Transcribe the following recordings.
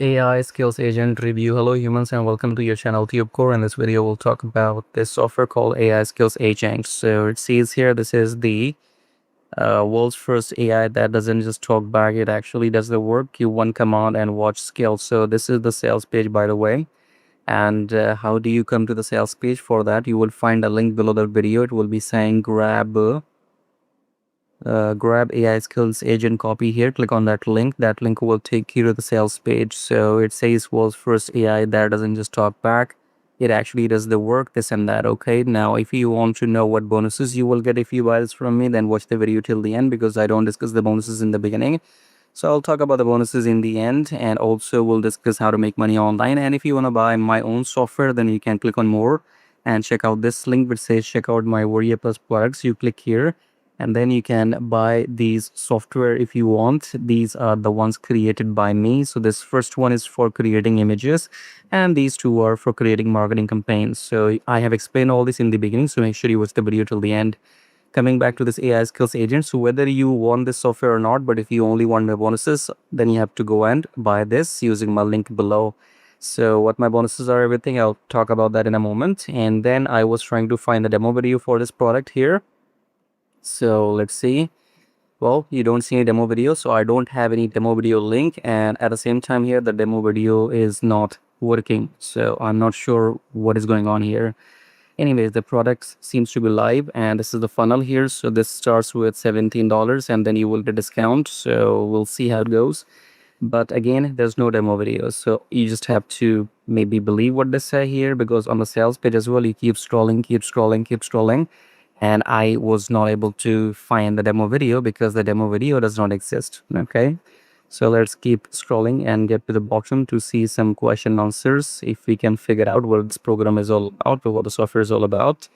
AI skills agent review. Hello humans and welcome to your channel TubeCore. In this video we'll talk about this software called AI skills agent. So it says here this is the world's first AI that doesn't just talk back, it actually does the work. You one command and watch skills. So this is the sales page, by the way. And how do you come to the sales page? For that you will find a link below the video. It will be saying grab AI skills agent copy here. Click on that link. That link will take you to the sales page. So it says world's first AI that doesn't just talk back, it actually does the work, this and that. Okay, now if you want to know what bonuses you will get if you buy this from me, then watch the video till the end because I don't discuss the bonuses in the beginning. So I'll talk about the bonuses in the end, and also we'll discuss how to make money online. And if you want to buy my own software, then you can click on more and check out this link which says check out my Warrior Plus products. You click here and then you can buy these software if you want. These are the ones created by me. So this first one is for creating images and these two are for creating marketing campaigns. So I have explained all this in the beginning, so make sure you watch the video till the end. Coming back to this AI skills agent, so whether you want this software or not, but if you only want my bonuses, then you have to go and buy this using my link below. So what my bonuses are, everything, I'll talk about that in a moment. And then I was trying to find the demo video for this product here. So let's see. Well, you don't see any demo video, so I don't have any demo video link, and at the same time here the demo video is not working, so I'm not sure what is going on here. Anyways, the product seems to be live, and this is the funnel here. So this starts with $17 and then you will get discount, so we'll see how it goes. But again, there's no demo video, so you just have to maybe believe what they say here, because on the sales page as well you keep scrolling, and I was not able to find the demo video because the demo video does not exist. Okay, so let's keep scrolling and get to the bottom to see some question answers if we can figure out what this program is all about, or what the software is all about.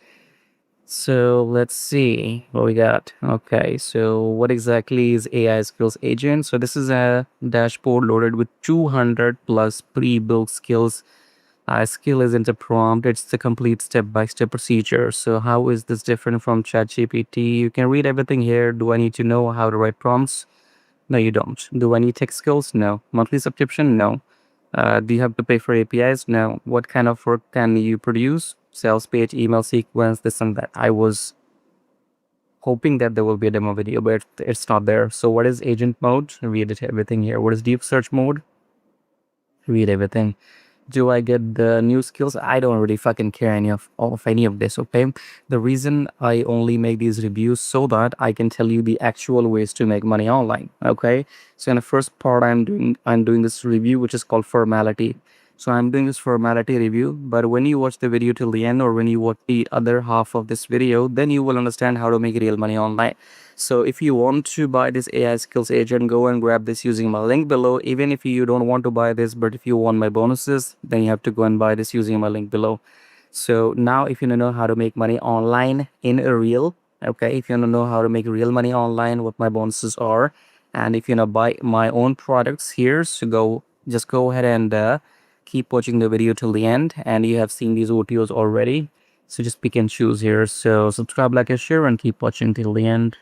So let's see what we got. Okay, so what exactly is AI skills agent? So this is a dashboard loaded with 200 plus pre-built skills. Skill isn't a prompt, it's the complete step-by-step procedure. So how is this different from ChatGPT? You can read everything here. Do I need to know how to write prompts? No, you don't. Do I need tech skills? No. Monthly subscription? No. Do you have to pay for APIs? No. What kind of work can you produce? Sales page, email sequence, this and that. I was hoping that there will be a demo video, but it's not there. So what is agent mode? Read it, everything here. What is deep search mode? Read everything. Do I get the new skills? I don't really fucking care any of this. Okay, the reason I only make these reviews so that I can tell you the actual ways to make money online. Okay, so in the first part I'm doing this review which is called formality. So I'm doing this formality review, but when you watch the video till the end, or when you watch the other half of this video, then you will understand how to make real money online. So if you want to buy this AI skills agent, go and grab this using my link below. Even if you don't want to buy this, but if you want my bonuses, then you have to go and buy this using my link below. So now if you don't know how to make money online in a real, okay, if you don't know how to make real money online, what my bonuses are, and if you know buy my own products here, so just go ahead and keep watching the video till the end, and you have seen these OTOs already. So just pick and choose here. So subscribe, like, and share, and keep watching till the end.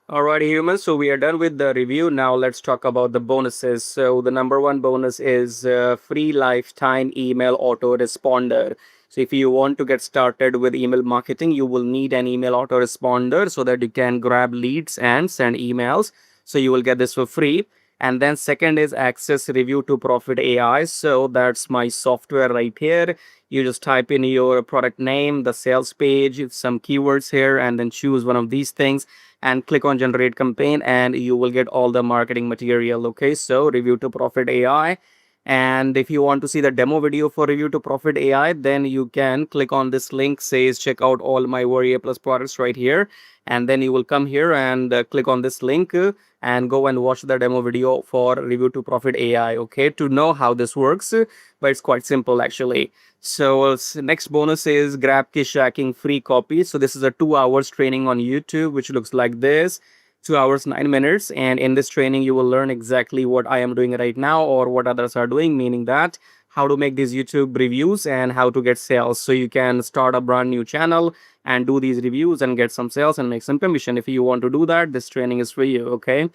Alrighty humans, so we are done with the review. Now let's talk about the bonuses. So the number one bonus is free lifetime email autoresponder. So if you want to get started with email marketing, you will need an email autoresponder so that you can grab leads and send emails. So you will get this for free. And then second is access review to profit AI. So that's my software right here. You just type in your product name, the sales page, some keywords here, and then choose one of these things and click on generate campaign, and you will get all the marketing material. Okay, so review to profit AI. And if you want to see the demo video for review to profit AI, then you can click on this link, says check out all my Warrior Plus products right here, and then you will come here and click on this link and go and watch the demo video for review to profit AI. Okay, to know how this works, but it's quite simple actually. So next bonus is grab Kishacking free copy. So this is a 2 hours training on YouTube, which looks like this. 2 hours 9 minutes, and in this training you will learn exactly what I am doing right now or what others are doing, meaning that how to make these YouTube reviews and how to get sales. So you can start a brand new channel and do these reviews and get some sales and make some commission. If you want to do that, this training is for you. Okay,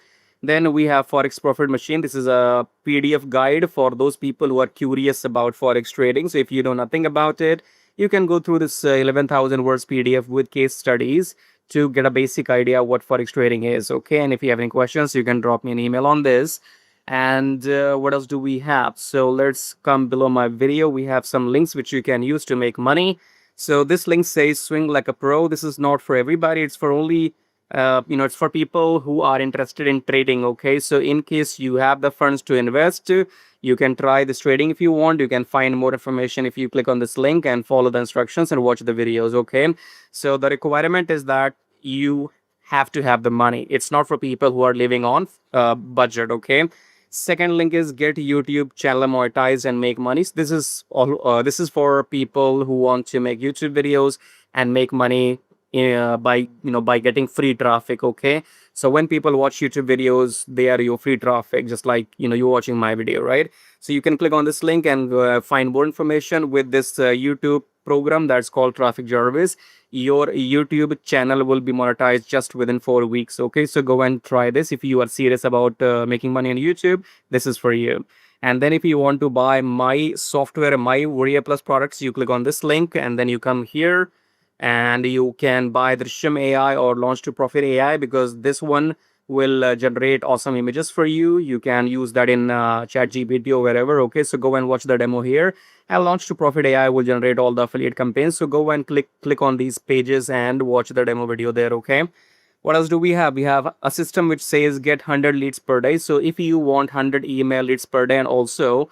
Then we have Forex Profit Machine. This is a PDF guide for those people who are curious about Forex trading. So if you know nothing about it, you can go through this 11,000 words PDF with case studies to get a basic idea what Forex trading is. Okay. And if you have any questions, you can drop me an email on this. And what else do we have? So let's come below my video. We have some links which you can use to make money. So this link says swing like a pro. This is not for everybody. It's for only it's for people who are interested in trading. Okay, so in case you have the funds to invest, you can try this trading if you want. You can find more information if you click on this link and follow the instructions and watch the videos. Okay, so the requirement is that you have to have the money. It's not for people who are living on budget. Okay. Second link is get YouTube channel monetized and make money. So this is all. This is for people who want to make YouTube videos and make money by getting free traffic. Okay, so when people watch YouTube videos, they are your free traffic, just like you're watching my video, right? So you can click on this link and find more information with this YouTube program that's called Traffic Jarvis. Your YouTube channel will be monetized just within 4 weeks. Okay, so go and try this. If you are serious about making money on YouTube, this is for you. And then if you want to buy my software, my Warrior Plus products, you click on this link and then you come here and you can buy the Shim AI or Launch to Profit AI, because this one will generate awesome images for you. You can use that in ChatGPT or wherever. Okay, so go and watch the demo here. And Launch to Profit AI will generate all the affiliate campaigns. So go and click on these pages and watch the demo video there. Okay. What else do we have? We have a system which says get 100 leads per day. So if you want 100 email leads per day and also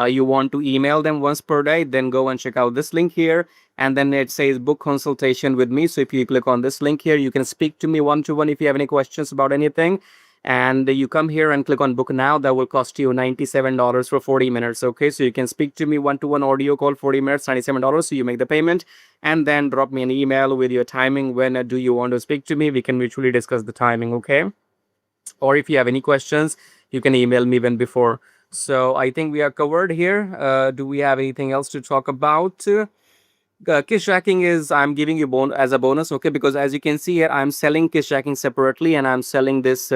you want to email them once per day, then go and check out this link here. And then it says book consultation with me. So if you click on this link here, you can speak to me one-to-one if you have any questions about anything. And you come here and click on book now. That will cost you $97 for 40 minutes. Okay, so you can speak to me one-to-one audio call, 40 minutes, $97. So you make the payment and then drop me an email with your timing. When do you want to speak to me? We can mutually discuss the timing. Okay, or if you have any questions, you can email me even before. So I think we are covered here. Do we have anything else to talk about? Kiss tracking is I'm giving you as a bonus. Okay, because as you can see here, I'm selling kiss tracking separately and I'm selling this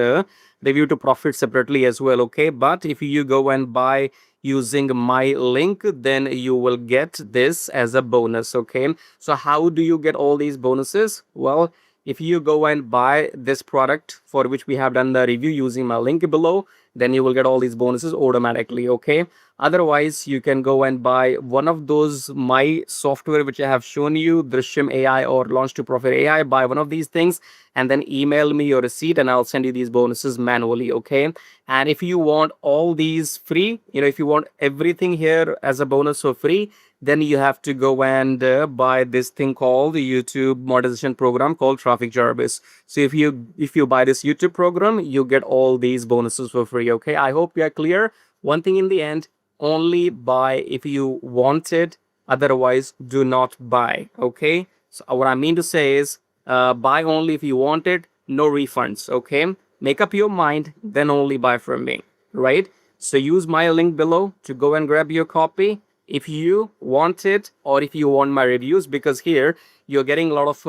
review to profit separately as well. Okay, but if you go and buy using my link, then you will get this as a bonus. Okay, so how do you get all these bonuses? Well, if you go and buy this product for which we have done the review using my link below, then you will get all these bonuses automatically. Okay, otherwise you can go and buy one of those my software which I have shown you, Drishyam AI or Launch to Profit AI. Buy one of these things and then email me your receipt and I'll send you these bonuses manually. Okay, and if you want all these free, if you want everything here as a bonus for free, then you have to go and buy this thing called the YouTube monetization program called Traffic Jarvis. So if you buy this YouTube program, you get all these bonuses for free. Okay, I hope you are clear. One thing in the end, only buy if you want it, otherwise do not buy. Okay, so what I mean to say is buy only if you want it, no refunds. Okay, make up your mind, then only buy from me, right? So use my link below to go and grab your copy if you want it, or if you want my reviews, because here you're getting a lot of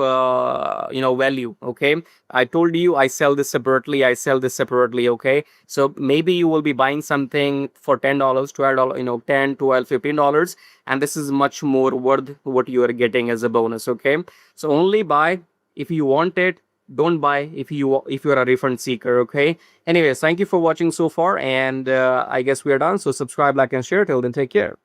value. Okay, I told you I sell this separately, okay, so maybe you will be buying something for $10, $12, $10, $12, $15, and this is much more worth what you are getting as a bonus. Okay, so only buy if you want it, don't buy if you're a refund seeker. Okay, anyways, thank you for watching so far, and I guess we are done. So subscribe, like, and share. Till then, take care.